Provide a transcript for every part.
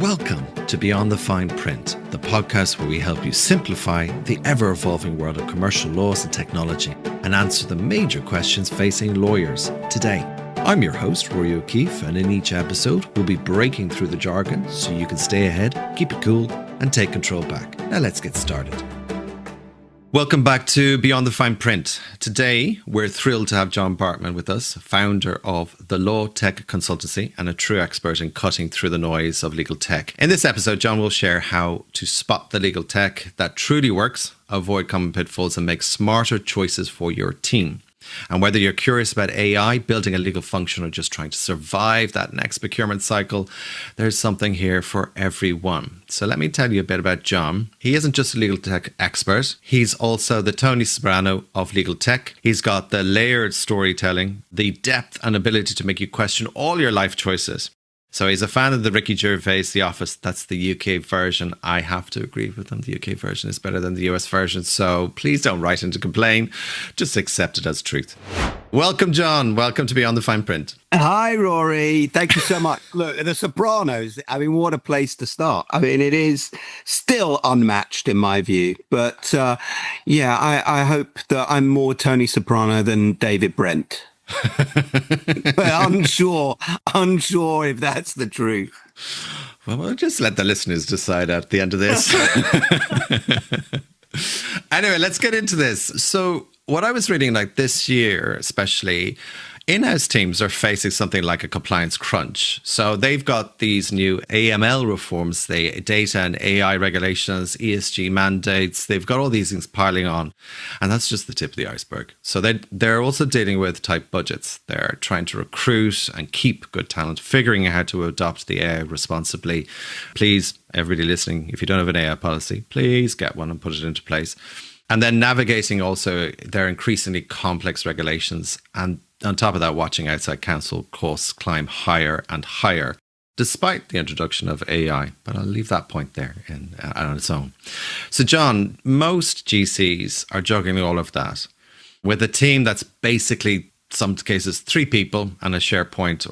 Welcome to Beyond the Fine Print, the podcast where we help you simplify the ever-evolving world of commercial laws and technology and answer the major questions facing lawyers today. I'm your host, Rory O'Keefe, and in each episode, we'll be breaking through the jargon so you can stay ahead, keep it cool, and take control back. Now let's get started. Welcome back to Beyond the Fine Print. Today, we're thrilled to have Jon Bartman with us, founder of the Law Tech Consultancy and a true expert in cutting through the noise of legal tech. In this episode, Jon will share how to spot the legal tech that truly works, avoid common pitfalls, and make smarter choices for your team. And whether you're curious about AI, building a legal function, or just trying to survive that next procurement cycle, there's something here for everyone. So let me tell you a bit about Jon. He isn't just a legal tech expert. He's also the Tony Soprano of legal tech. He's got the layered storytelling, the depth and ability to make you question all your life choices. So he's a fan of the Ricky Gervais The Office. That's the UK version. I have to agree with him. The UK version is better than the US version. So please don't write in to complain. Just accept it as truth. Welcome, Jon. Welcome to Beyond the Fine Print. Hi, Rory. Thank you so much. Look, The Sopranos, I mean, what a place to start. I mean, it is still unmatched in my view. But I hope that I'm more Tony Soprano than David Brent. But unsure if that's the truth. Well, we'll just let the listeners decide at the end of this. Anyway, let's get into this. So what I was reading, like this year especially, in-house teams are facing something like a compliance crunch. So they've got these new AML reforms, the data and AI regulations, ESG mandates. They've got all these things piling on. And that's just the tip of the iceberg. So they're also dealing with tight budgets. They're trying to recruit and keep good talent, figuring out how to adopt the AI responsibly. Please, everybody listening, if you don't have an AI policy, please get one and put it into place. And then navigating also their increasingly complex regulations, and on top of that, watching outside counsel costs climb higher and higher, despite the introduction of AI. But I'll leave that point there on its own. So, Jon, most GCs are juggling all of that with a team that's basically, some cases, 3 people and a SharePoint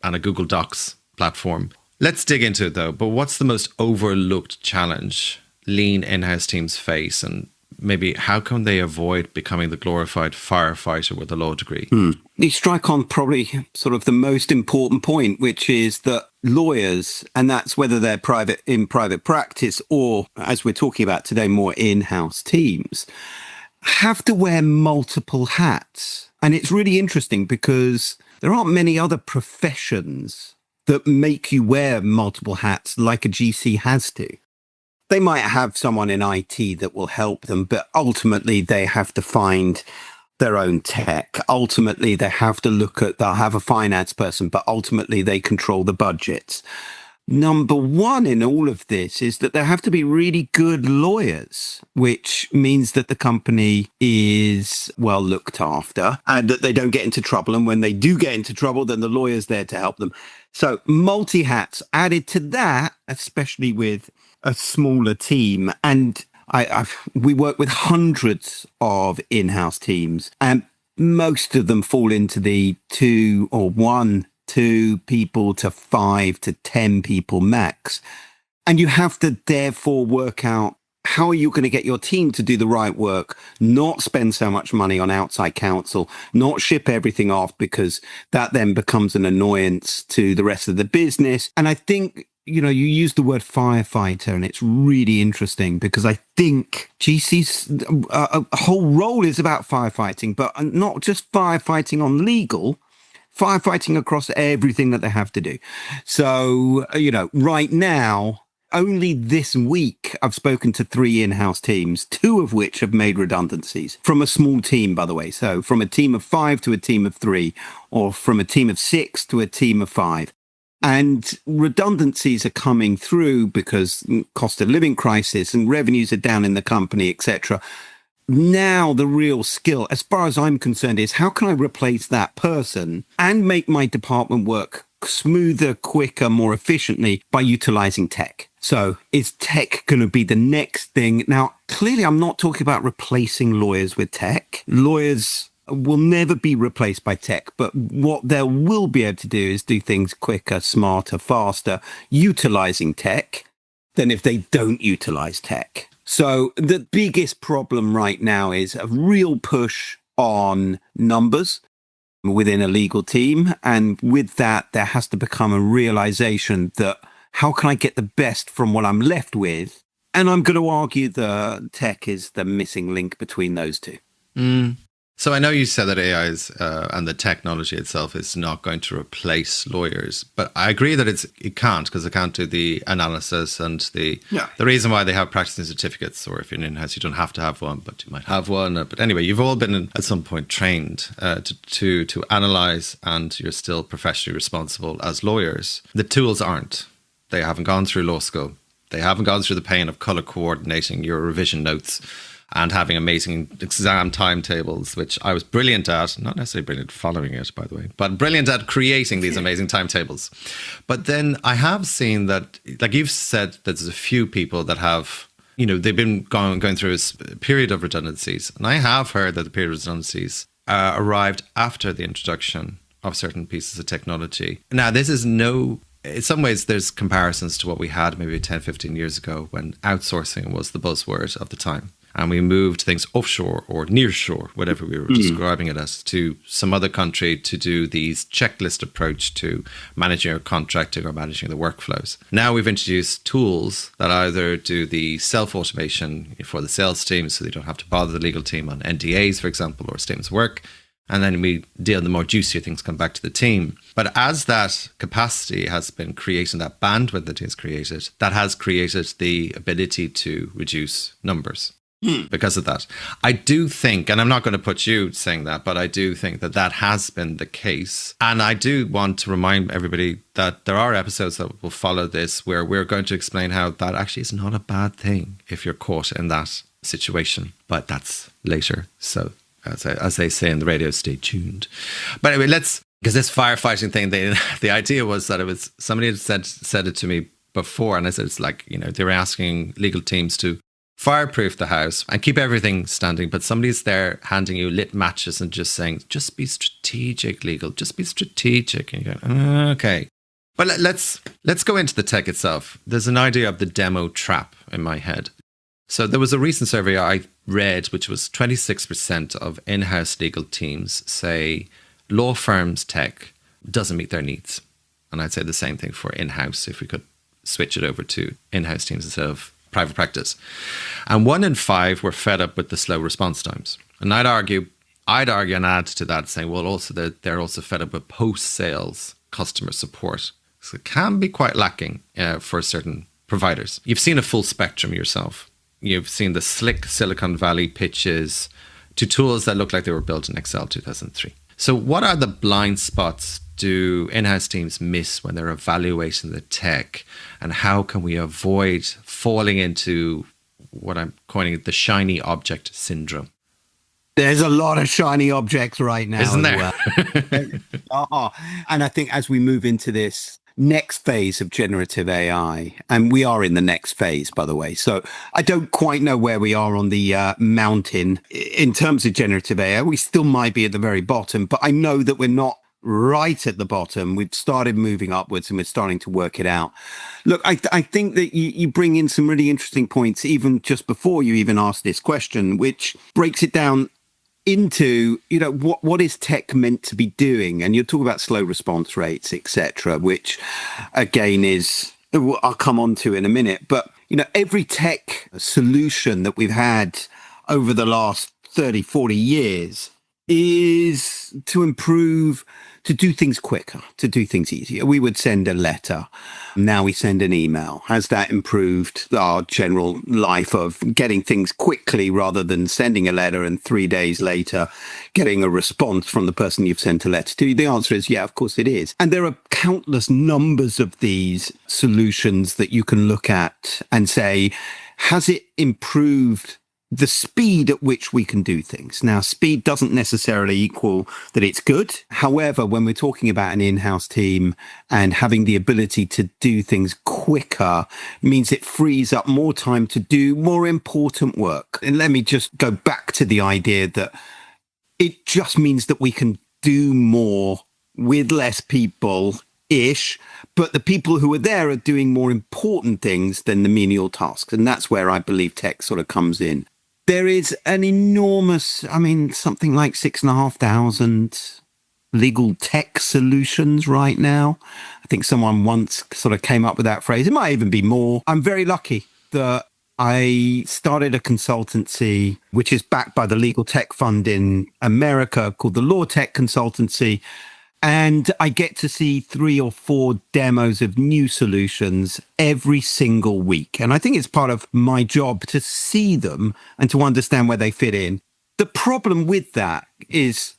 and a Google Docs platform. Let's dig into it, though. But what's the most overlooked challenge lean in-house teams face, and maybe how can they avoid becoming the glorified firefighter with a law degree? You strike on probably sort of the most important point, which is that lawyers, and that's whether they're in private practice or, as we're talking about today, more in-house teams, have to wear multiple hats. And it's really interesting because there aren't many other professions that make you wear multiple hats like a GC has to. They might have someone in IT that will help them, but ultimately they have to find their own tech. Ultimately, they'll have a finance person, but ultimately they control the budgets. Number one in all of this is that there have to be really good lawyers, which means that the company is well looked after and that they don't get into trouble. And when they do get into trouble, then the lawyer's there to help them. So multi-hats added to that, especially with a smaller team. And we work with hundreds of in-house teams, and most of them fall into the 2 people to 5 to 10 people max. And you have to therefore work out how are you going to get your team to do the right work, not spend so much money on outside counsel, not ship everything off, because that then becomes an annoyance to the rest of the business. And I think, you use the word firefighter, and it's really interesting because I think GC's whole role is about firefighting, but not just firefighting on legal, firefighting across everything that they have to do. So, right now, only this week, I've spoken to 3 in-house teams, 2 of which have made redundancies from a small team, by the way. So from a team of 5 to a team of 3, or from a team of 6 to a team of 5. And redundancies are coming through because cost of living crisis and revenues are down in the company, etc. Now, the real skill, as far as I'm concerned, is how can I replace that person and make my department work smoother, quicker, more efficiently by utilizing tech? So is tech going to be the next thing? Now, clearly, I'm not talking about replacing lawyers with tech. Lawyers will never be replaced by tech, but what they will be able to do is do things quicker, smarter, faster, utilizing tech than if they don't utilize tech. So the biggest problem right now is a real push on numbers within a legal team. And with that, there has to become a realization that how can I get the best from what I'm left with? And I'm going to argue the tech is the missing link between those two. So I know you said that AI is, and the technology itself is not going to replace lawyers, but I agree that it can't, because it can't do the analysis and the reason why they have practicing certificates, or if you're in-house, you don't have to have one, but you might have one. But anyway, you've all been at some point trained to analyze, and you're still professionally responsible as lawyers. The tools aren't. They haven't gone through law school. They haven't gone through the pain of color coordinating your revision notes and having amazing exam timetables, which I was brilliant at, not necessarily brilliant following it, by the way, but brilliant at creating these amazing timetables. But then I have seen that, like you've said, that there's a few people that have, they've been going through a period of redundancies. And I have heard that the period of redundancies arrived after the introduction of certain pieces of technology. Now, this is in some ways, there's comparisons to what we had maybe 10, 15 years ago when outsourcing was the buzzword of the time. And we moved things offshore or nearshore, whatever we were describing it as, to some other country to do these checklist approach to managing your contracting or managing the workflows. Now we've introduced tools that either do the self-automation for the sales team, so they don't have to bother the legal team on NDAs, for example, or statements of work. And then we deal with the more juicier things come back to the team. But as that capacity has been created, that bandwidth that is created, that has created the ability to reduce numbers. Because of that. I do think, and I'm not going to put you saying that, but I do think that that has been the case. And I do want to remind everybody that there are episodes that will follow this where we're going to explain how that actually is not a bad thing if you're caught in that situation. But that's later. So as they say in the radio, stay tuned. But anyway, because this firefighting thing, the idea was that it was, somebody had said it to me before, and I said, it's like, they were asking legal teams to fireproof the house and keep everything standing, but somebody's there handing you lit matches and just saying, just be strategic, legal, just be strategic. And you go, okay. But let's go into the tech itself. There's an idea of the demo trap in my head. So there was a recent survey I read, which was 26% of in-house legal teams say law firms' tech doesn't meet their needs. And I'd say the same thing for in-house, if we could switch it over to in-house teams instead of private practice. And 1 in 5 were fed up with the slow response times. And I'd argue and add to that, saying, well, also they're also fed up with post-sales customer support. So it can be quite lacking for certain providers. You've seen a full spectrum yourself. You've seen the slick Silicon Valley pitches to tools that look like they were built in Excel 2003. So what are the blind spots do in-house teams miss when they're evaluating the tech? And how can we avoid falling into what I'm coining the shiny object syndrome? There's a lot of shiny objects right now. Isn't there? And I think as we move into this next phase of generative AI, and we are in the next phase, by the way. So I don't quite know where we are on the mountain in terms of generative AI. We still might be at the very bottom, but I know that we're not right at the bottom. We've started moving upwards and we're starting to work it out. Look, I think that you bring in some really interesting points, even just before you even ask this question, which breaks it down into, what is tech meant to be doing? And you're talking about slow response rates, etc., which again is, I'll come on to in a minute. But, every tech solution that we've had over the last 30, 40 years is to improve, to do things quicker, to do things easier. We would send a letter. Now we send an email. Has that improved our general life of getting things quickly rather than sending a letter and 3 days later getting a response from the person you've sent a letter to? The answer is, yeah, of course it is. And there are countless numbers of these solutions that you can look at and say, has it improved the speed at which we can do things? Now, speed doesn't necessarily equal that it's good. However, when we're talking about an in-house team and having the ability to do things quicker, means it frees up more time to do more important work. And let me just go back to the idea that It just means that we can do more with less people-ish, but the people who are there are doing more important things than the menial tasks. And that's where I believe tech sort of comes in. There is an enormous, something like 6,500 legal tech solutions right now. I think someone once sort of came up with that phrase. It might even be more. I'm very lucky that I started a consultancy, which is backed by the legal tech fund in America called the Law Tech Consultancy. And I get to see 3 or 4 demos of new solutions every single week. And I think it's part of my job to see them and to understand where they fit in. The problem with that is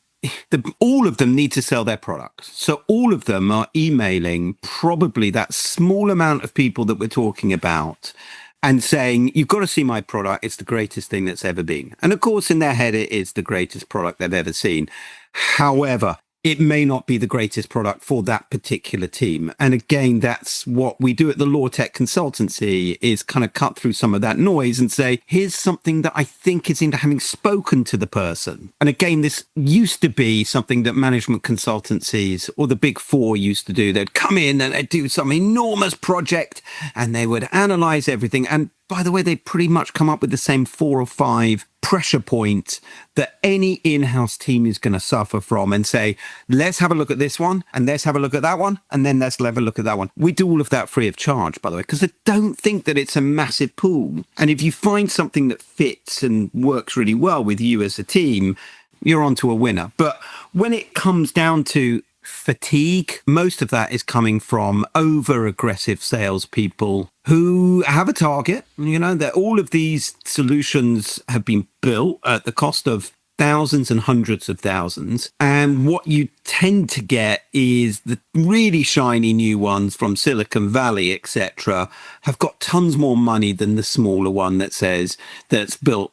all of them need to sell their products. So all of them are emailing probably that small amount of people that we're talking about and saying, you've got to see my product. It's the greatest thing that's ever been. And of course, in their head, it is the greatest product they've ever seen. However, it may not be the greatest product for that particular team. And again, that's what we do at the Law Tech Consultancy, is kind of cut through some of that noise and say, here's something that I think is into having spoken to the person. And again, this used to be something that management consultancies or the big 4 used to do. They'd come in and they'd do some enormous project and they would analyze everything. And by the way, they pretty much come up with the same 4 or 5 pressure points that any in-house team is going to suffer from, and say, let's have a look at this one, and let's have a look at that one, and then let's have a look at that one. We do all of that free of charge, by the way, because I don't think that it's a massive pool. And if you find something that fits and works really well with you as a team, you're onto a winner. But when it comes down to fatigue, most of that is coming from over-aggressive salespeople who have a target. That all of these solutions have been built at the cost of thousands and hundreds of thousands. And what you tend to get is the really shiny new ones from Silicon Valley, etc., have got tons more money than the smaller one that's built,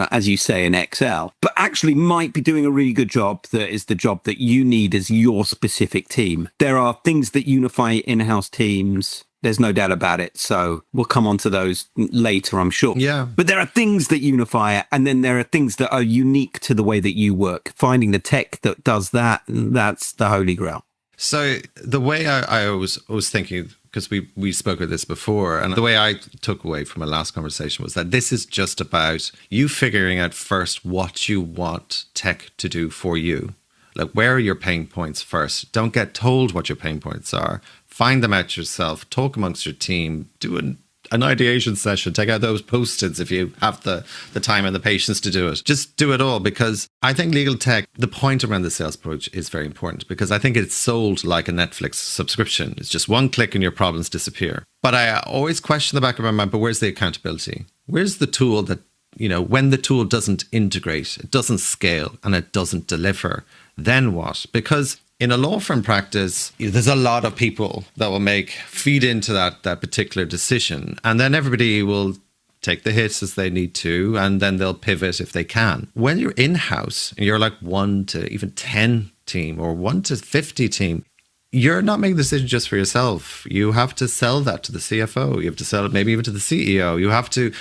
as you say, in Excel, but actually might be doing a really good job. That is the job that you need as your specific team. There are things that unify in-house teams. There's no doubt about it. So we'll come on to those later, I'm sure. Yeah. But there are things that unify it, and then there are things that are unique to the way that you work. Finding the tech that does that, that's the holy grail. So the way I was thinking, because we spoke of this before, and the way I took away from our last conversation was that this is just about you figuring out first what you want tech to do for you. Like, where are your pain points first? Don't get told what your pain points are. Find them out yourself, talk amongst your team, do an ideation session, take out those post-its if you have the time and the patience to do it. Just do it all, because I think legal tech, the point around the sales approach is very important, because I think it's sold like a Netflix subscription. It's just one click and your problems disappear. But I always question the back of my mind, but where's the accountability? Where's the tool that, when the tool doesn't integrate, it doesn't scale, and it doesn't deliver, then what? Because in a law firm practice, there's a lot of people that will feed into that particular decision. And then everybody will take the hits as they need to, and then they'll pivot if they can. When you're in-house and you're like 1 to even 10 team or 1 to 50 team, you're not making the decision just for yourself. You have to sell that to the CFO. You have to sell it maybe even to the CEO. You have to,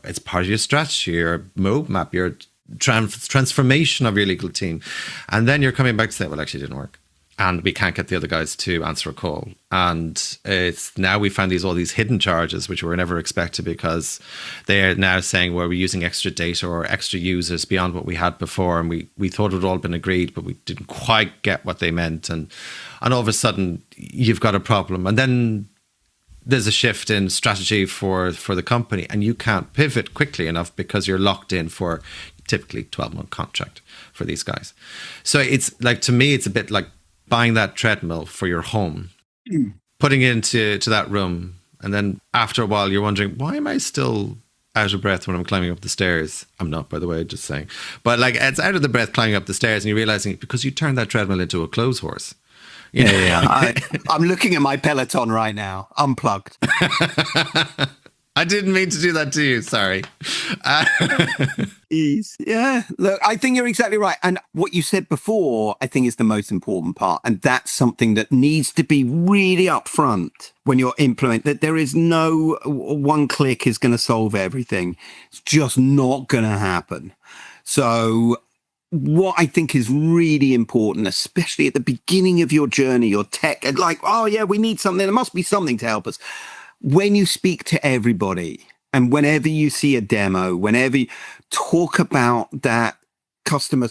it's part of your strategy, your roadmap, your transformation of your legal team. And then you're coming back to say, well, actually it didn't work. And we can't get the other guys to answer a call. And it's now we found all these hidden charges, which we were never expected, because they are now saying, well, we're using extra data or extra users beyond what we had before. And we thought it had all been agreed, but we didn't quite get what they meant. And all of a sudden you've got a problem. And then there's a shift in strategy for the company, and you can't pivot quickly enough because you're locked in for typically 12-month contract for these guys. So it's like, to me, it's a bit like buying that treadmill for your home, putting it into that room, and then after a while you're wondering, why am I still out of breath when I'm climbing up the stairs? I'm not, by the way, just saying. But like, it's out of the breath climbing up the stairs, and you're realizing because you turned that treadmill into a clothes horse. Yeah. I'm looking at my Peloton right now, unplugged. I didn't mean to do that to you. Sorry. Yeah, look, I think you're exactly right. And what you said before, I think is the most important part. And that's something that needs to be really upfront when you're implementing, that there is no one click is going to solve everything. It's just not going to happen. So what I think is really important, especially at the beginning of your journey, your tech, and like, oh yeah, we need something. There must be something to help us. When you speak to everybody and whenever you see a demo, whenever you talk about that customer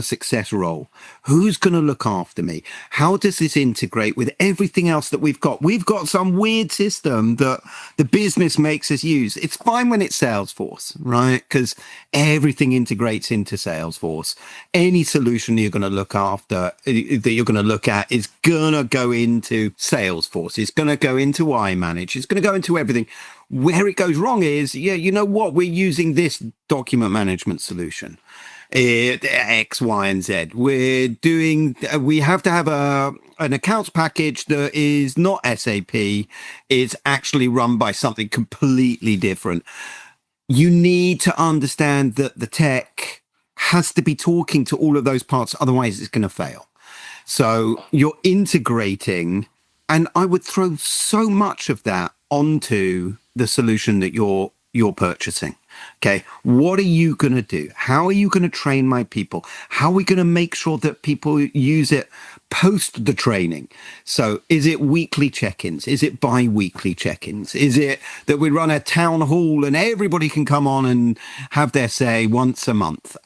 success role, who's going to look after me? How does this integrate with everything else that we've got? We've got some weird system that the business makes us use. It's fine when it's Salesforce, right? Because everything integrates into Salesforce. Any solution you're going to look after, that you're going to look at, is going to go into Salesforce. It's going to go into iManage. It's going to go into everything. Where it goes wrong is, yeah, you know what? We're using this document management solution. X, Y, and Z. We have to have an accounts package that is not SAP. It's actually run by something completely different. You need to understand that the tech has to be talking to all of those parts. Otherwise, it's going to fail. So you're integrating, and I would throw so much of that onto the solution that you're purchasing. Okay, what are you going to do? How are you going to train my people? How are we going to make sure that people use it post the training? So is it weekly check-ins? Is it bi-weekly check-ins? Is it that we run a town hall and everybody can come on and have their say once a month?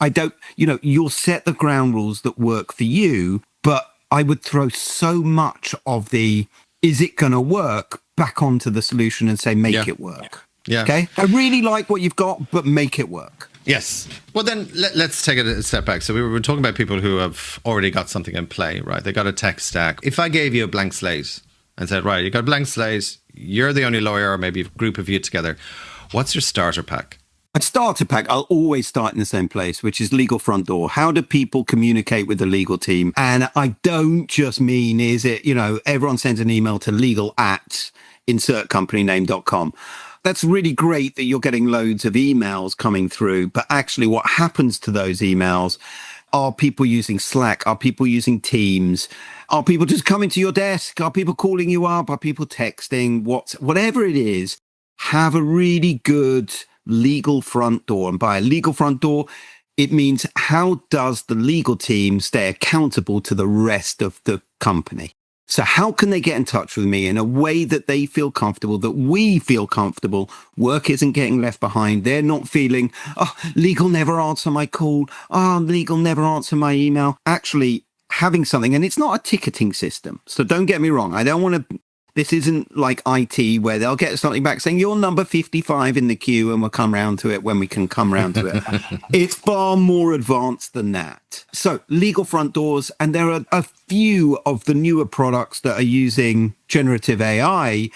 You'll set the ground rules that work for you, but I would throw so much of the, is it going to work, back onto the solution and say, make it work. Yeah. Okay. I really like what you've got, but make it work. Yes. Well, then let's take it a step back. So we were talking about people who have already got something in play, right? They got a tech stack. If I gave you a blank slate and said, right, you got a blank slate, you're the only lawyer, or maybe a group of you together, what's your starter pack? A starter pack, I'll always start in the same place, which is legal front door. How do people communicate with the legal team? And I don't just mean, is it, everyone sends an email to legal@insertcompanyname.com. That's really great that you're getting loads of emails coming through, but actually what happens to those emails? Are people using Slack? Are people using Teams? Are people just coming to your desk? Are people calling you up? Are people texting? Whatever it is, have a really good legal front door. And by a legal front door, it means, how does the legal team stay accountable to the rest of the company? So how can they get in touch with me in a way that they feel comfortable, that we feel comfortable? Work isn't getting left behind. They're not feeling, oh, legal never answer my call. Oh, legal never answer my email. Actually having something, and it's not a ticketing system. So don't get me wrong. This isn't like IT where they'll get something back saying you're number 55 in the queue and we'll come round to it when we can come round to it. It's far more advanced than that. So legal front doors, and there are a few of the newer products that are using generative AI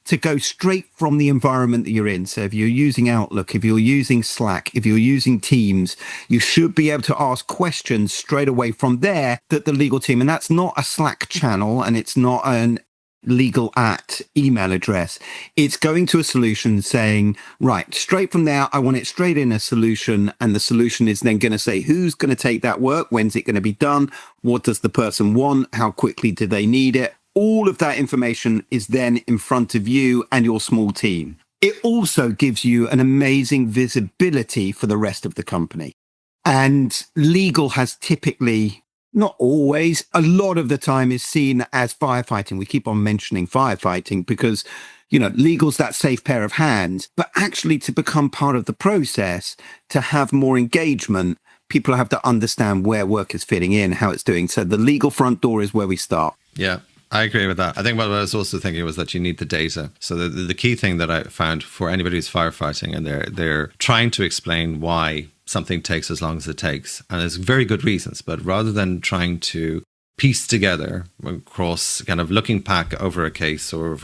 to go straight from the environment that you're in. So if you're using Outlook, if you're using Slack, if you're using Teams, you should be able to ask questions straight away from there that the legal team, and that's not a Slack channel and it's not an legal at email address. It's going to a solution saying, right, straight from there, I want it straight in a solution. And the solution is then going to say, who's going to take that work? When's it going to be done? What does the person want? How quickly do they need it? All of that information is then in front of you and your small team. It also gives you an amazing visibility for the rest of the company. And legal has typically, not always, a lot of the time is seen as firefighting. We keep on mentioning firefighting because, legal's that safe pair of hands. But actually, to become part of the process, to have more engagement, people have to understand where work is fitting in, how it's doing. So the legal front door is where we start. Yeah. I agree with that. I think what I was also thinking was that you need the data. So the key thing that I found for anybody who's firefighting and they're trying to explain why something takes as long as it takes, and there's very good reasons, but rather than trying to piece together across kind of looking back over a case or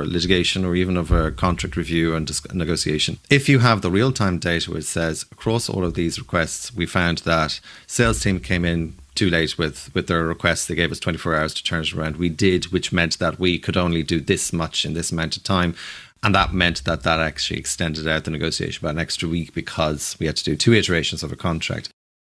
litigation or even over a contract review and negotiation, if you have the real-time data which says across all of these requests, we found that sales team came in too late with their requests. They gave us 24 hours to turn it around. We did, which meant that we could only do this much in this amount of time. And that meant that actually extended out the negotiation by an extra week because we had to do 2 iterations of a contract.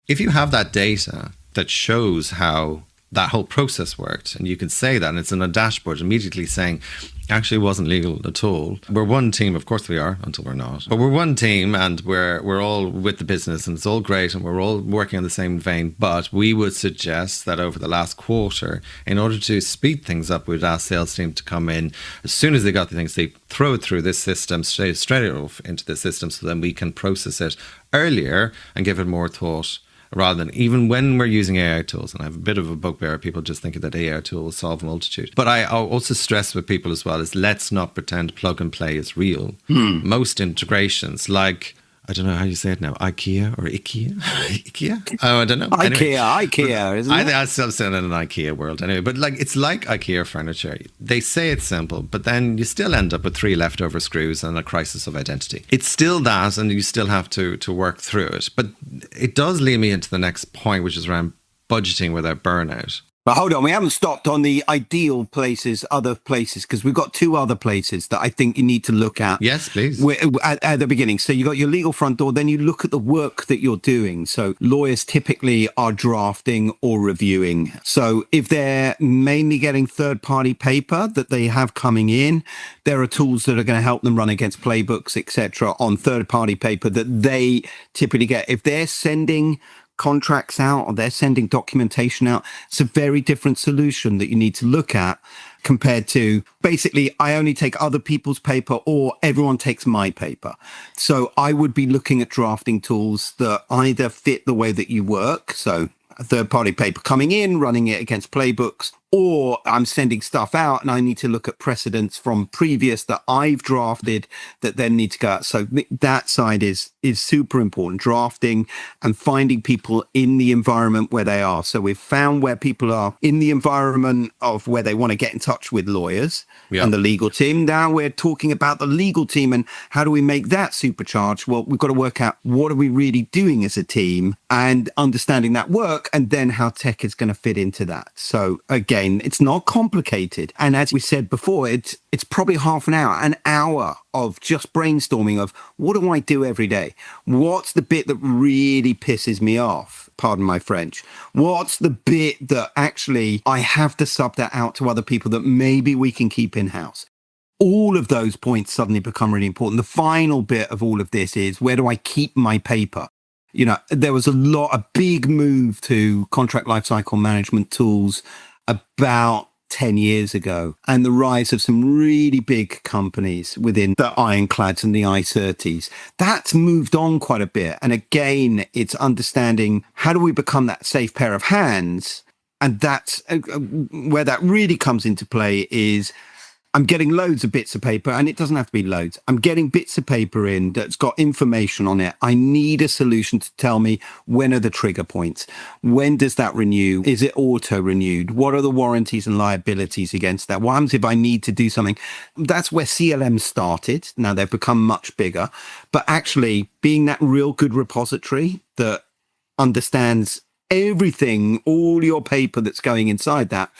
If you have that data that shows how that whole process worked. And you can say that, and it's in a dashboard immediately saying, actually wasn't legal at all. We're one team, of course we are, until we're not. But we're one team, and we're all with the business, and it's all great, and we're all working on the same vein. But we would suggest that over the last quarter, in order to speed things up, we'd ask sales team to come in as soon as they got the things, they throw it through this system, straight off into the system, so then we can process it earlier and give it more thought. Rather than even when we're using AI tools, and I have a bit of a bugbear, people just thinking that AI tool will solve a multitude. But I also stress with people as well is let's not pretend plug and play is real. Most integrations, like, I don't know how you say it now, IKEA or IKEA? IKEA? Oh, I don't know. IKEA, isn't it? I still sit in an IKEA world anyway. But like, it's like IKEA furniture. They say it's simple, but then you still end up with 3 leftover screws and a crisis of identity. It's still that, and you still have to work through it. But it does lead me into the next point, which is around budgeting without burnout. But hold on, we haven't stopped on the ideal places, other places, because we've got 2 other places that I think you need to look at. Yes, please. At the beginning. So you got your legal front door, then you look at the work that you're doing. So lawyers typically are drafting or reviewing. So if they're mainly getting third-party paper that they have coming in, there are tools that are going to help them run against playbooks, etc., on third-party paper that they typically get. If they're sending contracts out or they're sending documentation out, it's a very different solution that you need to look at compared to basically I only take other people's paper or everyone takes my paper. So I would be looking at drafting tools that either fit the way that you work, so a third-party paper coming in, running it against playbooks, or I'm sending stuff out and I need to look at precedents from previous that I've drafted that then need to go out. So that side is super important, drafting and finding people in the environment where they are. So we've found where people are in the environment of where they want to get in touch with lawyers and the legal team. Now we're talking about the legal team and how do we make that supercharged? Well, we've got to work out what are we really doing as a team and understanding that work, and then how tech is going to fit into that. So again, it's not complicated. And as we said before, it's probably half an hour of just brainstorming of what do I do every day? What's the bit that really pisses me off? Pardon my French. What's the bit that actually I have to sub that out to other people that maybe we can keep in-house? All of those points suddenly become really important. The final bit of all of this is, where do I keep my paper? You know, there was a big move to contract lifecycle management tools about 10 years ago, and the rise of some really big companies within the ironclads and the I-30s. That's moved on quite a bit. And again, it's understanding how do we become that safe pair of hands? And that's where that really comes into play is I'm getting loads of bits of paper, and it doesn't have to be loads. I'm getting bits of paper in that's got information on it. I need a solution to tell me when are the trigger points? When does that renew? Is it auto-renewed? What are the warranties and liabilities against that? What happens if I need to do something? That's where CLM started. Now they've become much bigger. But actually being that real good repository that understands everything, all your paper that's going inside that,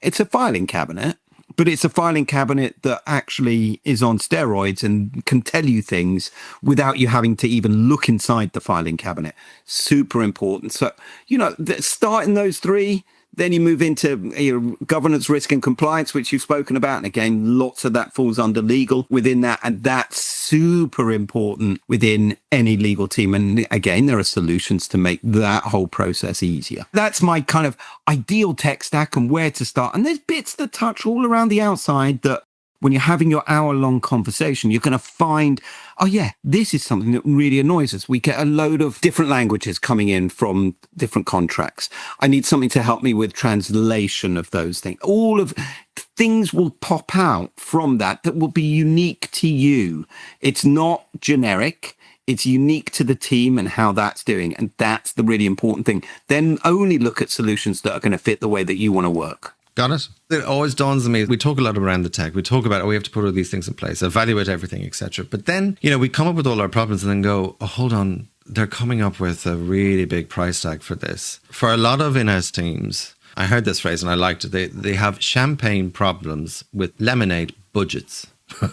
it's a filing cabinet. But it's a filing cabinet that actually is on steroids and can tell you things without you having to even look inside the filing cabinet. Super important. So, you know, starting those 3, then you move into governance, risk and compliance, which you've spoken about. And again, lots of that falls under legal within that. And that's super important within any legal team. And again, there are solutions to make that whole process easier. That's my kind of ideal tech stack and where to start. And there's bits that touch all around the outside that when you're having your hour-long conversation, you're going to find, oh yeah, this is something that really annoys us. We get a load of different languages coming in from different contracts. I need something to help me with translation of those things. All of things will pop out from that will be unique to you. It's not generic. It's unique to the team and how that's doing. And that's the really important thing. Then only look at solutions that are going to fit the way that you want to work. Got it? It always dawns on me, we talk a lot around the tech. We talk about, we have to put all these things in place, evaluate everything, etc. But then, we come up with all our problems and then go, oh, hold on, they're coming up with a really big price tag for this. For a lot of in-house teams, I heard this phrase and I liked it. They have champagne problems with lemonade budgets.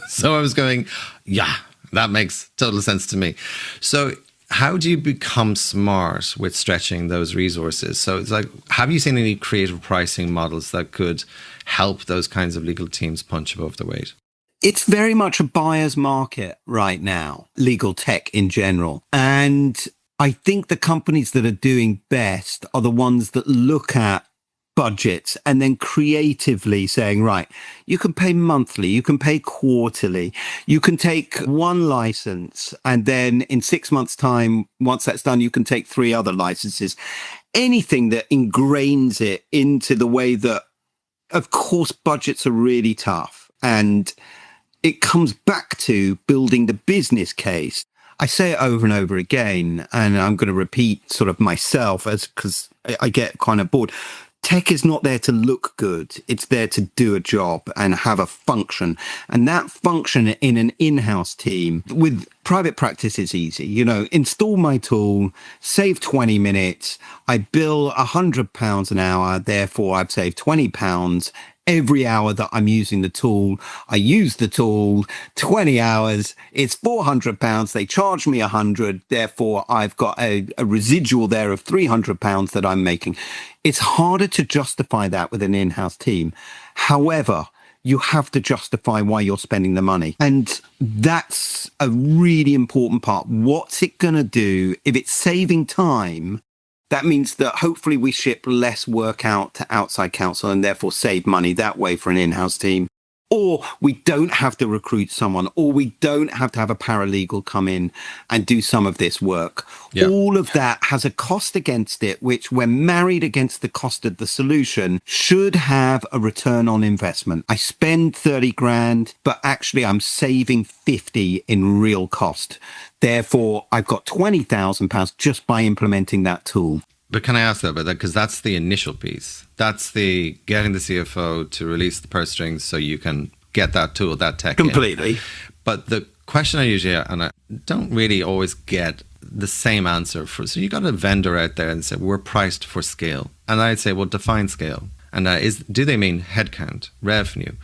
So I was going, yeah, that makes total sense to me. So how do you become smart with stretching those resources? So it's like, have you seen any creative pricing models that could help those kinds of legal teams punch above their weight? It's very much a buyer's market right now, legal tech in general. And I think the companies that are doing best are the ones that look at budgets and then creatively saying, right, you can pay monthly, you can pay quarterly, you can take one license, and then in 6 months' time, once that's done, you can take 3 other licenses. Anything that ingrains it into the way that, of course, budgets are really tough. And it comes back to building the business case. I say it over and over again, and I'm going to repeat sort of myself because I get kind of bored. Tech is not there to look good. It's there to do a job and have a function. And that function in an in-house team with private practice is easy. You know, install my tool, save 20 minutes. I bill £100 an hour. Therefore, I've saved £20. Every hour that I'm using the tool, I use the tool 20 hours. It's £400. They charge me 100. Therefore, I've got a residual there of £300 that I'm making. It's harder to justify that with an in-house team. However, you have to justify why you're spending the money. And that's a really important part. What's it going to do? If it's saving time, that means that hopefully we ship less work out to outside counsel and therefore save money that way for an in-house team. Or we don't have to recruit someone, or we don't have to have a paralegal come in and do some of this work. Yeah. All of that has a cost against it, which when married against the cost of the solution should have a return on investment. I spend 30 grand, but actually I'm saving 50 in real cost. Therefore, I've got £20,000 just by implementing that tool. But can I ask about that? Because that's the initial piece. That's the getting the CFO to release the purse strings so you can get that tool, that tech completely. But the question I usually, and I don't really always get the same answer for, so you got a vendor out there and say, we're priced for scale. And I'd say, well, define scale. And do they mean headcount, revenue?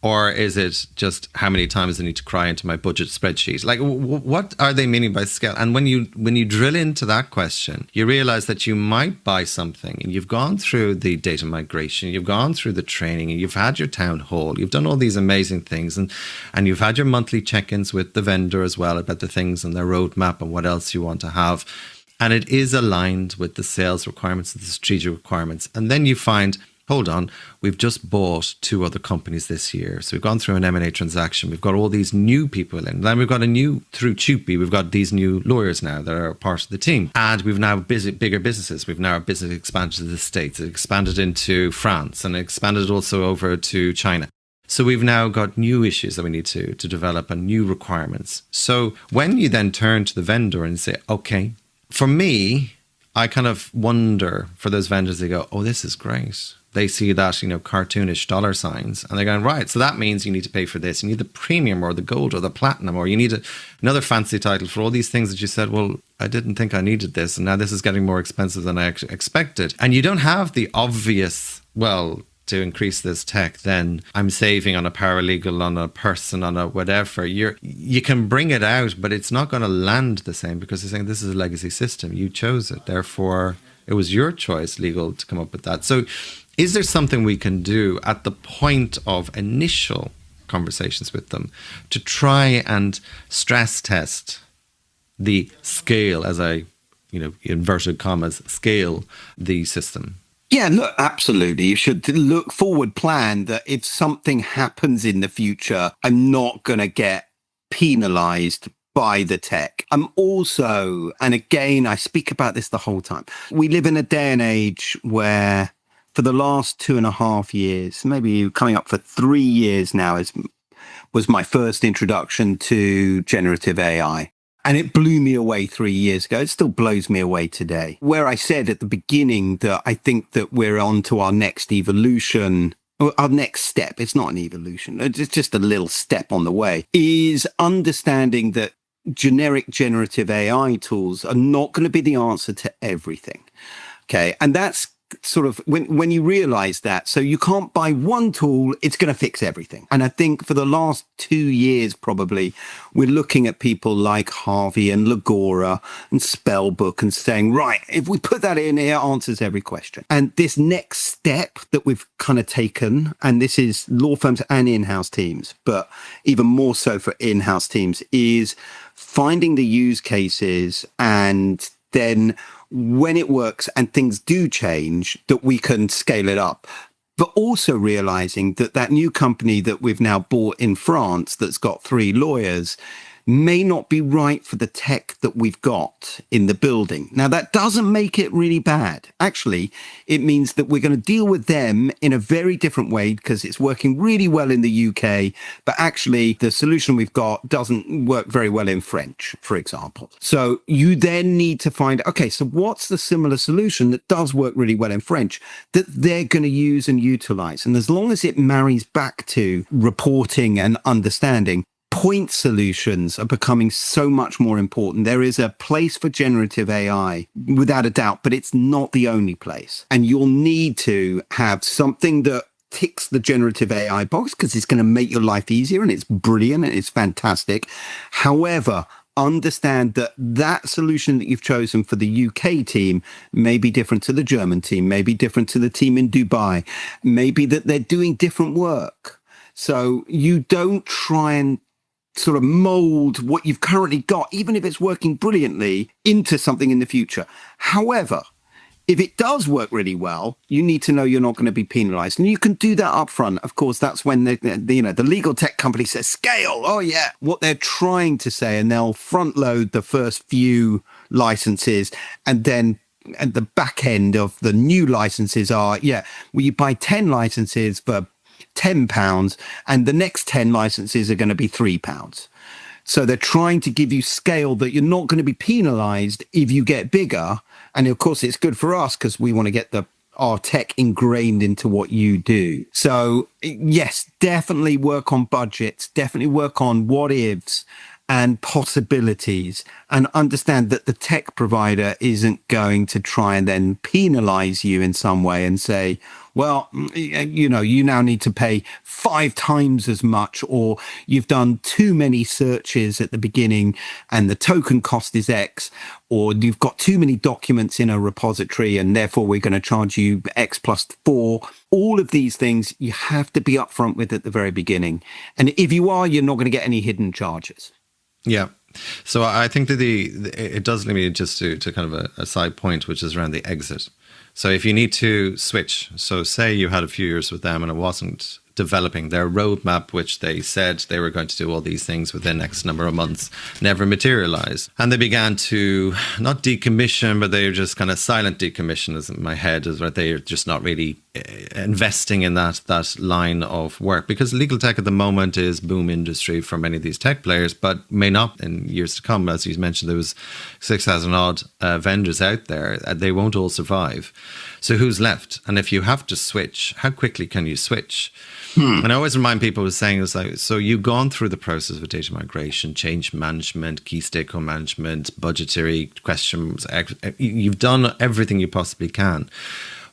Or is it just how many times I need to cry into my budget spreadsheet? Like, what are they meaning by scale? And when you drill into that question, you realize that you might buy something and you've gone through the data migration, you've gone through the training, and you've had your town hall, you've done all these amazing things, and you've had your monthly check-ins with the vendor as well about the things and their roadmap and what else you want to have. And it is aligned with the sales requirements, the strategic requirements. And then you find, hold on, we've just bought 2 other companies this year. So we've gone through an M&A transaction. We've got all these new people in. Then we've got through Chupi, we've got these new lawyers now that are part of the team. And we've now bigger businesses. We've now our business expanded to the States. It expanded into France and expanded also over to China. So we've now got new issues that we need to develop and new requirements. So when you then turn to the vendor and say, okay, for me, I kind of wonder for those vendors, they go, oh, this is great. They see that, cartoonish dollar signs and they're going, right, so that means you need to pay for this. You need the premium or the gold or the platinum, or you need another fancy title for all these things that you said, well, I didn't think I needed this. And now this is getting more expensive than I expected. And you don't have the obvious, well, to increase this tech, then I'm saving on a paralegal, on a person, on a whatever. You can bring it out, but it's not going to land the same because they're saying this is a legacy system. You chose it. Therefore, it was your choice, legal, to come up with that. So is there something we can do at the point of initial conversations with them to try and stress test the scale, as I, inverted commas, scale the system? Yeah, look, absolutely. You should look forward, plan that if something happens in the future, I'm not going to get penalized by the tech. I'm also, and again, I speak about this the whole time, we live in a day and age where for the last 2.5 years, maybe coming up for 3 years now, was my first introduction to generative AI. And it blew me away 3 years ago. It still blows me away today. Where I said at the beginning that I think that we're on to our next evolution, or our next step, it's not an evolution, it's just a little step on the way, is understanding that generic generative AI tools are not going to be the answer to everything. Okay. And that's sort of when you realize that, so you can't buy one tool, it's going to fix everything. And I think for the last 2 years, probably, we're looking at people like Harvey and Legora and Spellbook and saying, right, if we put that in here, it answers every question. And this next step that we've kind of taken, and this is law firms and in-house teams, but even more so for in-house teams, is finding the use cases, and then when it works and things do change, that we can scale it up. But also realizing that that new company that we've now bought in France that's got 3 lawyers may not be right for the tech that we've got in the building. Now, that doesn't make it really bad. Actually, it means that we're going to deal with them in a very different way because it's working really well in the UK, but actually the solution we've got doesn't work very well in French, for example. So you then need to find, okay, so what's the similar solution that does work really well in French that they're going to use and utilize? And as long as it marries back to reporting and understanding, point solutions are becoming so much more important. There is a place for generative AI, without a doubt, but it's not the only place. And you'll need to have something that ticks the generative AI box because it's going to make your life easier, and it's brilliant and it's fantastic. However, understand that that solution that you've chosen for the UK team may be different to the German team, may be different to the team in Dubai, maybe that they're doing different work. So you don't try and sort of mold what you've currently got, even if it's working brilliantly, into something in the future. However, if it does work really well, you need to know you're not going to be penalized. And you can do that up front. Of course, that's when the legal tech company says scale. Oh, yeah. What they're trying to say, and they'll front load the first few licenses, and then at the back end of the new licenses are, well, you buy 10 licenses for £10 and the next 10 licenses are going to be £3. So they're trying to give you scale that you're not going to be penalized if you get bigger. And of course, it's good for us because we want to get our tech ingrained into what you do. So yes, definitely work on budgets, definitely work on what ifs and possibilities, and understand that the tech provider isn't going to try and then penalize you in some way and say, well, you now need to pay 5 times as much, or you've done too many searches at the beginning and the token cost is X, or you've got too many documents in a repository and therefore we're going to charge you X plus 4. All of these things you have to be upfront with at the very beginning. And if you are, you're not going to get any hidden charges. Yeah. So I think that it does lead me just to kind of a side point, which is around the exit. So if you need to switch, so say you had a few years with them and it wasn't developing their roadmap, which they said they were going to do all these things within X number of months, never materialized. And they began to not decommission, but they were just kind of silent decommission, as in my head is right. They are just not really investing in that line of work, because legal tech at the moment is boom industry for many of these tech players, but may not in years to come. As you mentioned, there was 6,000 odd vendors out there. They won't all survive. So who's left? And if you have to switch, how quickly can you switch? And I always remind people of saying, it's like, so you've gone through the process of data migration, change management, key stakeholder management, budgetary questions. You've done everything you possibly can.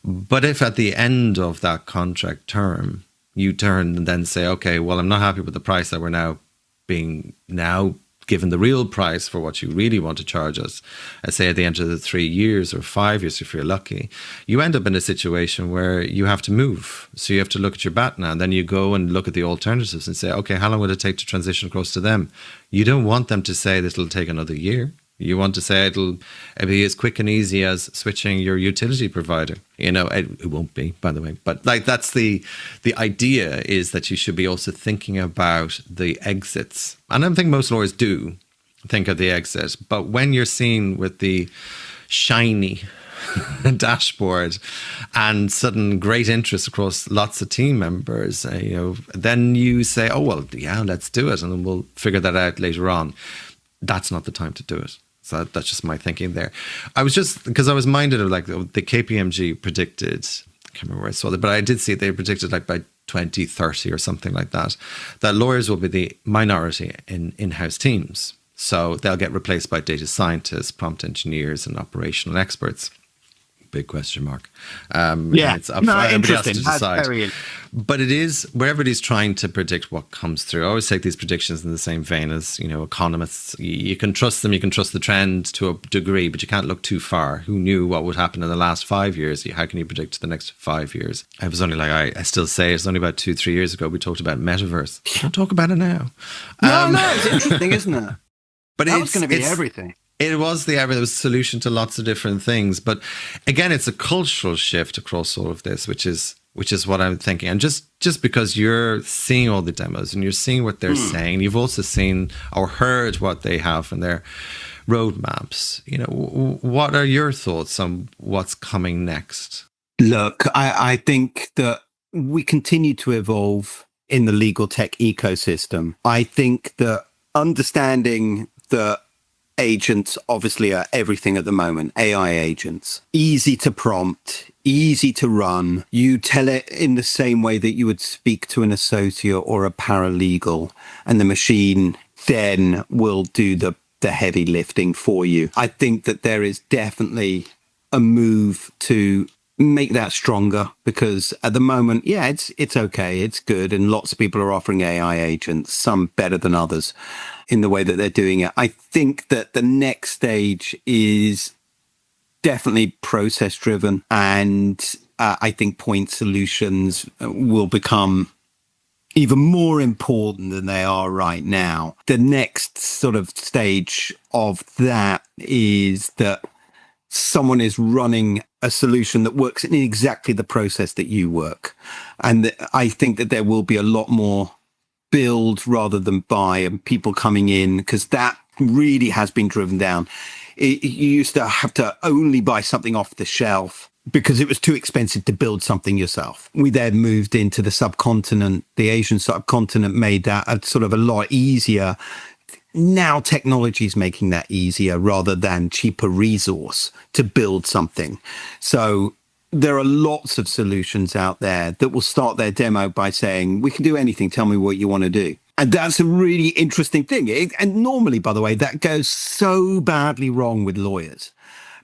But if at the end of that contract term, you turn and then say, okay, well, I'm not happy with the price that we're now given the real price for what you really want to charge us, I say at the end of the 3 years or 5 years, if you're lucky, you end up in a situation where you have to move. So you have to look at your bat now, and then you go and look at the alternatives and say, okay, how long would it take to transition across to them? You don't want them to say this will take another year. You want to say it'll be as quick and easy as switching your utility provider. It won't be, by the way. But like that's the idea, is that you should be also thinking about the exits. And I think most lawyers do think of the exit. But when you're seen with the shiny dashboard and sudden great interest across lots of team members, then you say, oh, well, yeah, let's do it. And then we'll figure that out later on. That's not the time to do it. So that's just my thinking there. Because I was minded of like the KPMG predicted, I can't remember where I saw that, but I did see they predicted like by 2030 or something like that lawyers will be the minority in in-house teams. So they'll get replaced by data scientists, prompt engineers, and operational experts. big question mark. Yeah, it's up for everybody else to interesting. decide. But it is where everybody's trying to predict what comes through. I always take these predictions in the same vein as, economists. You can trust them, you can trust the trend to a degree, but you can't look too far. Who knew what would happen in the last 5 years? How can you predict the next 5 years? I was only like, I still say it's only about 2-3 years ago we talked about metaverse. Don't talk about it now. No, it's interesting, isn't it? But that was going to be everything. It was it was a solution to lots of different things. But again, it's a cultural shift across all of this, which is what I'm thinking. And just because you're seeing all the demos and you're seeing what they're saying, you've also seen or heard what they have in their roadmaps. What are your thoughts on what's coming next? Look, I think that we continue to evolve in the legal tech ecosystem. I think that understanding that agents obviously are everything at the moment. AI agents, easy to prompt, easy to run. You tell it in the same way that you would speak to an associate or a paralegal, and the machine then will do the heavy lifting for you. I think that there is definitely a move to make that stronger, because at the moment, it's okay, it's good, and lots of people are offering AI agents, some better than others in the way that they're doing it. I think that the next stage is definitely process driven, and I think point solutions will become even more important than they are right now. The next sort of stage of that is that someone is running a solution that works in exactly the process that you work. And I think that there will be a lot more build rather than buy, and people coming in, because that really has been driven down. You used to have to only buy something off the shelf because it was too expensive to build something yourself. We then moved into the subcontinent. The Asian subcontinent made that a sort of a lot easier. Now technology is making that easier rather than cheaper resource to build something. So there are lots of solutions out there that will start their demo by saying, we can do anything, tell me what you want to do. And that's a really interesting thing. And normally, by the way, that goes so badly wrong with lawyers,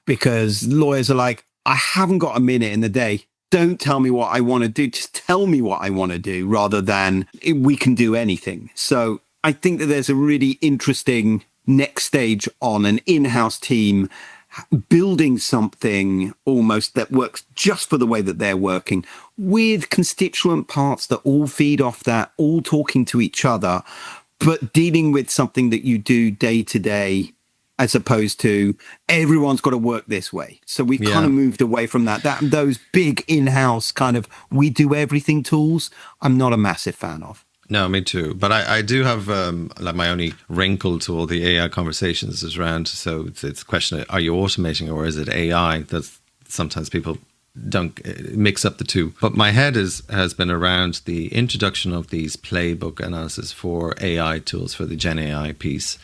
because lawyers are like, I haven't got a minute in the day. Don't tell me what I want to do. Just tell me what I want to do, rather than we can do anything. So I think that there's a really interesting next stage on an in-house team building something almost that works just for the way that they're working, with constituent parts that all feed off that, all talking to each other, but dealing with something that you do day to day, as opposed to everyone's got to work this way. So we've kind of moved away from those big in-house kind of we do everything tools. I'm not a massive fan of. No, me too. But I do have like my only wrinkle to all the AI conversations is around. So it's a question of, are you automating or is it AI? That sometimes people don't mix up the two. But my head has been around the introduction of these playbook analysis for AI tools for the Gen AI piece,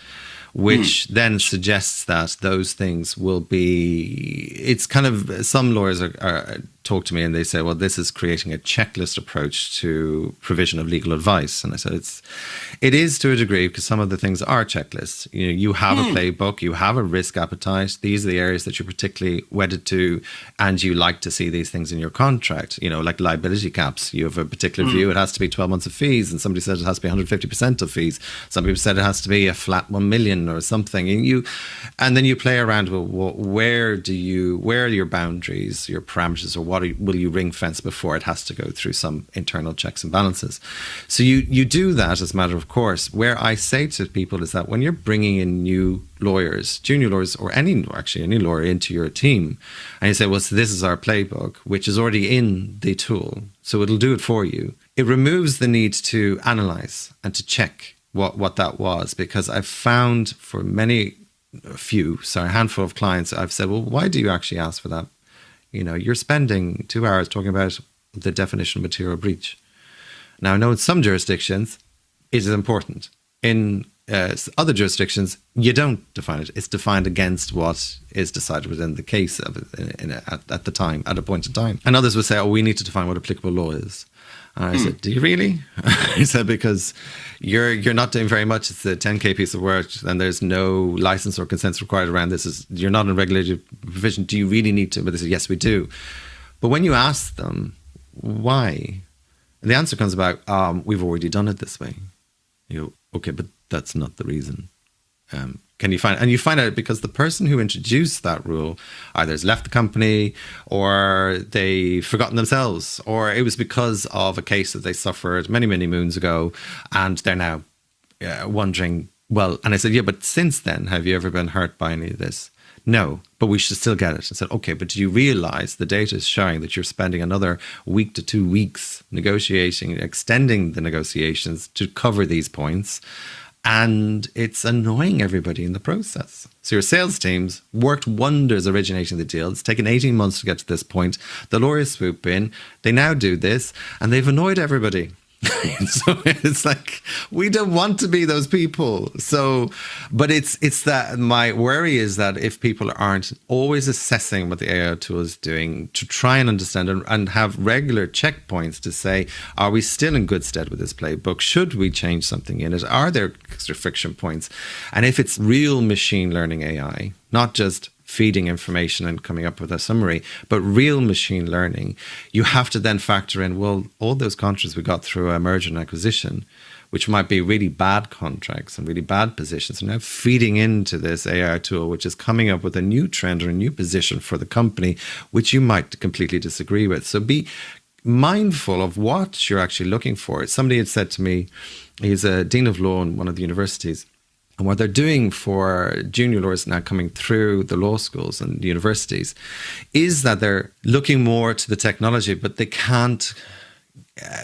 which then suggests that those things will be, it's kind of, some lawyers are talk to me and they say, well, this is creating a checklist approach to provision of legal advice. And I said, it is to a degree, because some of the things are checklists. You have a playbook, you have a risk appetite. These are the areas that you're particularly wedded to, and you like to see these things in your contract, like liability caps. You have a particular view, it has to be 12 months of fees, and somebody says it has to be 150% of fees. Some people said it has to be a flat 1 million or something. And then you play around with where are your boundaries, your parameters, or what will you ring fence before it has to go through some internal checks and balances. So you do that as a matter of course. Where I say to people is that when you're bringing in new lawyers, junior lawyers, or any lawyer into your team, and you say, well, so this is our playbook, which is already in the tool, so it'll do it for you. It removes the need to analyze and to check what that was, because I've found for a handful of clients, I've said, well, why do you actually ask for that? You're spending 2 hours talking about the definition of material breach. Now, I know in some jurisdictions it is important. In other jurisdictions, you don't define it. It's defined against what is decided within the case of it at the time, at a point in time. And others would say, we need to define what applicable law is. And I said, do you really? He said, because you're not doing very much. It's a 10K piece of work and there's no license or consents required around this. You're not in regulatory provision. Do you really need to? But they said, yes, we do. But when you ask them why, the answer comes about, we've already done it this way. You go, okay, but that's not the reason. Can you find out because the person who introduced that rule either has left the company or they've forgotten themselves, or it was because of a case that they suffered many, many moons ago, and they're now wondering, well, and I said, yeah, but since then, have you ever been hurt by any of this? No, but we should still get it. I said, okay, but do you realize the data is showing that you're spending another week to 2 weeks negotiating, extending the negotiations to cover these points? And it's annoying everybody in the process. So your sales teams worked wonders originating the deal. It's taken 18 months to get to this point. The lawyers swoop in. They now do this, and they've annoyed everybody. So it's like, we don't want to be those people. So, but it's that my worry is that if people aren't always assessing what the AI tool is doing to try and understand and have regular checkpoints to say, are we still in good stead with this playbook? Should we change something in it? Are there extra friction points? And if it's real machine learning AI, not just feeding information and coming up with a summary, but real machine learning, you have to then factor in, well, all those contracts we got through a merger and acquisition, which might be really bad contracts and really bad positions, are now feeding into this AI tool, which is coming up with a new trend or a new position for the company, which you might completely disagree with. So be mindful of what you're actually looking for. Somebody had said to me, he's a dean of law in one of the universities, and what they're doing for junior lawyers now coming through the law schools and universities is that they're looking more to the technology, but they can't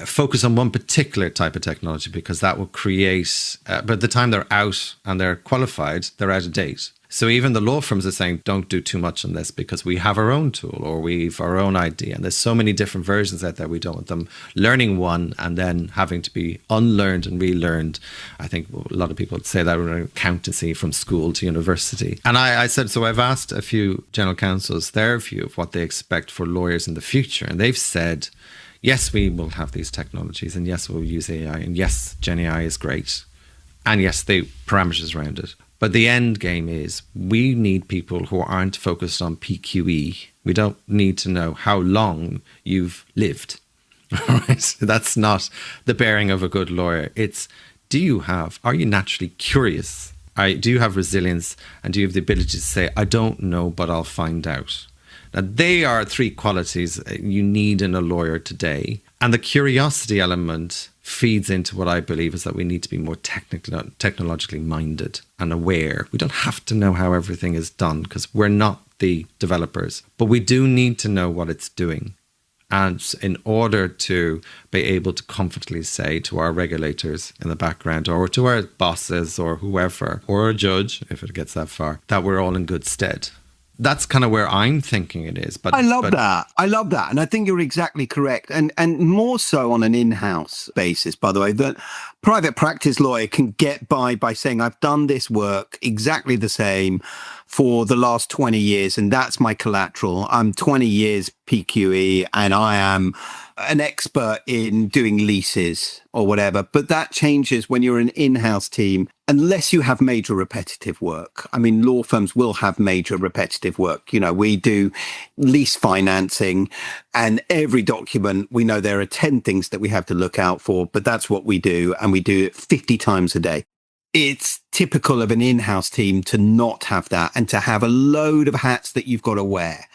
focus on one particular type of technology because that will create, by the time they're out and they're qualified, they're out of date. So even the law firms are saying, don't do too much on this because we have our own tool or we've our own idea. And there's so many different versions out there. We don't want them learning one and then having to be unlearned and relearned. I think a lot of people would say that in accountancy from school to university. And I said, so I've asked a few general counsels their view of what they expect for lawyers in the future. And they've said, yes, we will have these technologies. And yes, we'll use AI. And yes, Gen AI is great. And yes, the parameters around it. But the end game is we need people who aren't focused on PQE. We don't need to know how long you've lived. All right? That's not the bearing of a good lawyer. It's, are you naturally curious? Do you have resilience? And do you have the ability to say, I don't know, but I'll find out? Now, they are 3 qualities you need in a lawyer today. And the curiosity element feeds into what I believe is that we need to be more technologically minded and aware. We don't have to know how everything is done because we're not the developers, but we do need to know what it's doing. And in order to be able to confidently say to our regulators in the background or to our bosses or whoever, or a judge, if it gets that far, that we're all in good stead. That's kind of where I'm thinking it is. But I love that. And I think you're exactly correct. And more so on an in-house basis, by the way, that private practice lawyer can get by saying, I've done this work exactly the same for the last 20 years, and that's my collateral. I'm 20 years PQE, and I am an expert in doing leases or whatever. But that changes when you're an in-house team, unless you have major repetitive work. I mean, law firms will have major repetitive work. You know, we do lease financing, and every document, we know there are 10 things that we have to look out for, but that's what we do. And we do it 50 times a day. It's typical of an in-house team to not have that and to have a load of hats that you've got to wear.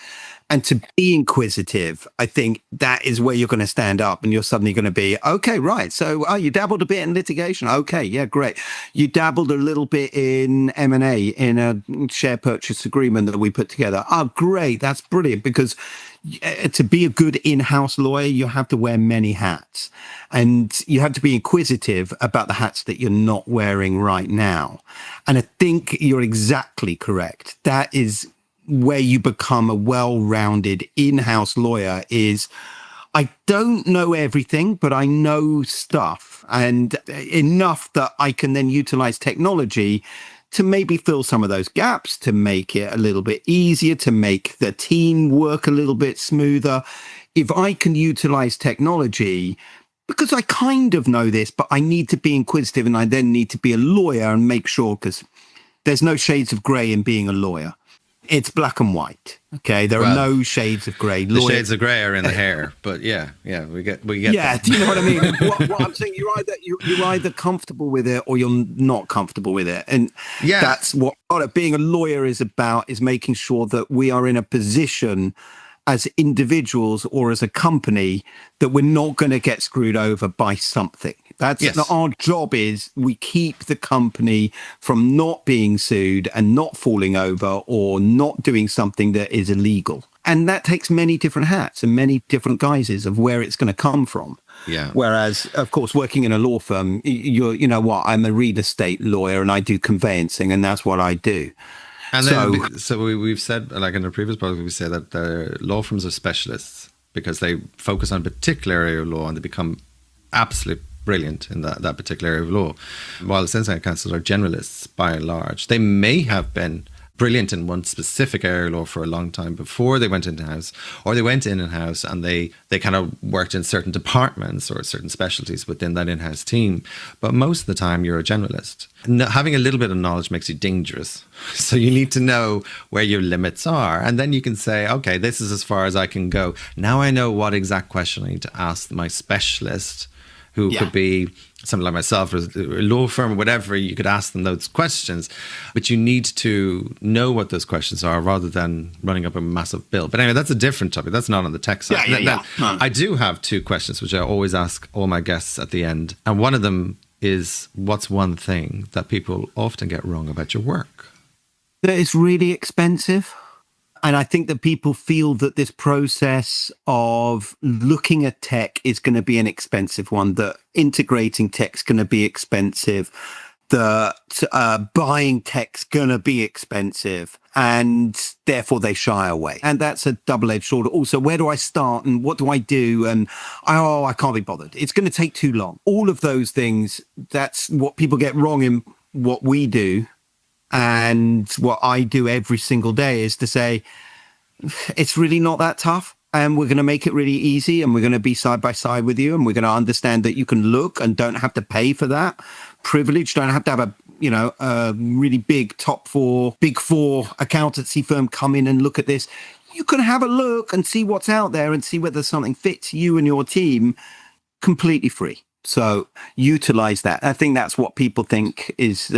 And to be inquisitive, I think that is where you're going to stand up and you're suddenly going to be, okay, right. So you dabbled a bit in litigation. Okay, yeah, great. You dabbled a little bit in M&A, in a share purchase agreement that we put together. Oh, great. That's brilliant. Because to be a good in-house lawyer, you have to wear many hats. And you have to be inquisitive about the hats that you're not wearing right now. And I think you're exactly correct. That is where you become a well-rounded in-house lawyer is, I don't know everything, but I know stuff, and enough that I can then utilize technology to maybe fill some of those gaps, to make it a little bit easier, to make the team work a little bit smoother. If I can utilize technology, because I kind of know this, but I need to be inquisitive, and I then need to be a lawyer and make sure, because there's no shades of grey in being a lawyer. It's black and white. Okay, there are no shades of grey. The shades of grey are in the hair, but yeah, we get. Yeah, them. do you know what I mean? what I'm saying, you're either comfortable with it or you're not comfortable with it, and that's what being a lawyer is about: is making sure that we are in a position as individuals or as a company that we're not going to get screwed over by something. That's our job. Is we keep the company from not being sued and not falling over or not doing something that is illegal. And that takes many different hats and many different guises of where it's going to come from. Yeah. Whereas, of course, working in a law firm, I'm a real estate lawyer and I do conveyancing, and that's what I do. And then, so we've said, like in the previous podcast, we say that the law firms are specialists because they focus on a particular area of law and they become absolutely brilliant in that particular area of law. While the Cincinnati counsels are generalists by and large, they may have been brilliant in one specific area of law for a long time before they went in-house, or they went in-house and they kind of worked in certain departments or certain specialties within that in-house team. But most of the time you're a generalist. Having a little bit of knowledge makes you dangerous. So you need to know where your limits are. And then you can say, okay, this is as far as I can go. Now I know what exact question I need to ask my specialist, who could be something like myself or a law firm or whatever. You could ask them those questions, but you need to know what those questions are rather than running up a massive bill. But anyway, that's a different topic. That's not on the tech side. I do have two questions, which I always ask all my guests at the end. And one of them is, what's one thing that people often get wrong about your work? That it's really expensive. And I think that people feel that this process of looking at tech is going to be an expensive one, that integrating tech's going to be expensive, that buying tech's going to be expensive, and therefore they shy away. And that's a double-edged sword. Also, where do I start and what do I do? And I can't be bothered. It's going to take too long. All of those things, that's what people get wrong in what we do. And what I do every single day is to say, it's really not that tough. And we're going to make it really easy. And we're going to be side by side with you. And we're going to understand that you can look and don't have to pay for that privilege. Don't have to have a really big big four accountancy firm come in and look at this. You can have a look and see what's out there and see whether something fits you and your team completely free. So utilize that. I think that's what people think is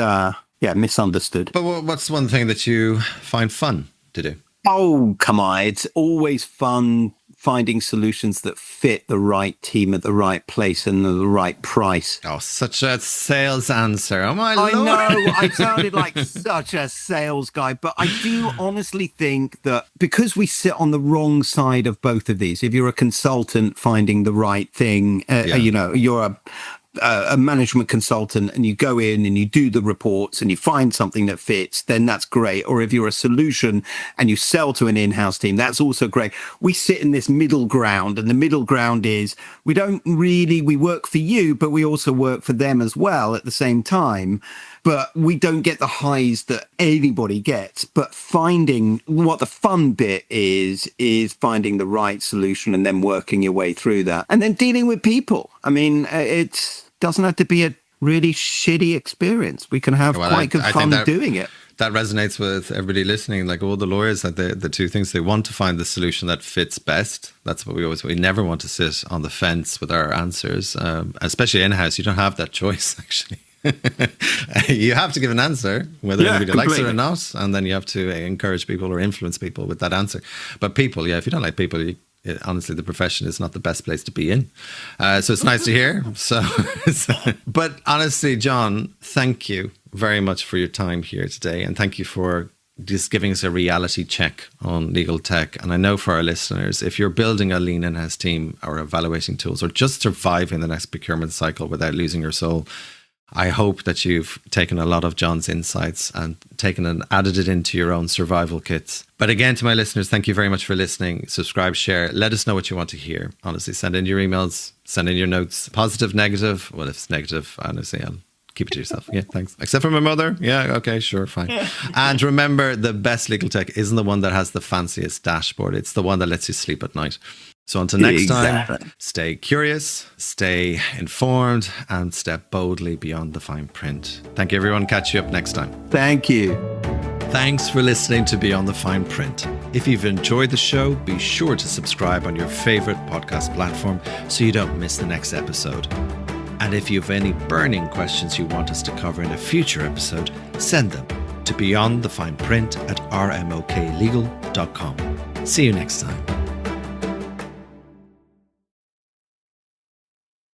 misunderstood. But what's one thing that you find fun to do? Oh, come on. It's always fun finding solutions that fit the right team at the right place and the right price. Oh, such a sales answer. Oh, my Lord. I know. I sounded like such a sales guy, but I do honestly think that because we sit on the wrong side of both of these, if you're a consultant finding the right thing, you're a management consultant and you go in and you do the reports and you find something that fits, then that's great. Or if you're a solution and you sell to an in-house team, that's also great. We sit in this middle ground, and the middle ground is we work for you, but we also work for them as well at the same time. But we don't get the highs that anybody gets. But finding what the fun bit is finding the right solution and then working your way through that. And then dealing with people. I mean, it doesn't have to be a really shitty experience. We can have quite good fun doing it. That resonates with everybody listening. Like all the lawyers, that the two things, they want to find the solution that fits best. That's what we never want to sit on the fence with our answers, especially in-house. You don't have that choice, actually. You have to give an answer, whether anybody likes it or not, and then you have to encourage people or influence people with that answer. But people, if you don't like people, honestly, the profession is not the best place to be in. So it's nice to hear. But honestly, Jon, thank you very much for your time here today, and thank you for just giving us a reality check on legal tech. And I know for our listeners, if you're building a lean in-house team or evaluating tools or just surviving the next procurement cycle without losing your soul, I hope that you've taken a lot of Jon's insights and taken and added it into your own survival kits. But again, to my listeners, thank you very much for listening. Subscribe, share. Let us know what you want to hear. Honestly, send in your emails, send in your notes. Positive, negative. Well, if it's negative, honestly, I'll keep it to yourself. Yeah, thanks. Except for my mother. Yeah, okay, sure, fine. And remember, the best legal tech isn't the one that has the fanciest dashboard. It's the one that lets you sleep at night. So until next Exactly. time, stay curious, stay informed, and step boldly beyond the fine print. Thank you, everyone. Catch you up next time. Thank you. Thanks for listening to Beyond the Fine Print. If you've enjoyed the show, be sure to subscribe on your favorite podcast platform so you don't miss the next episode. And if you have any burning questions you want us to cover in a future episode, send them to beyondthefineprint@rmoklegal.com. See you next time.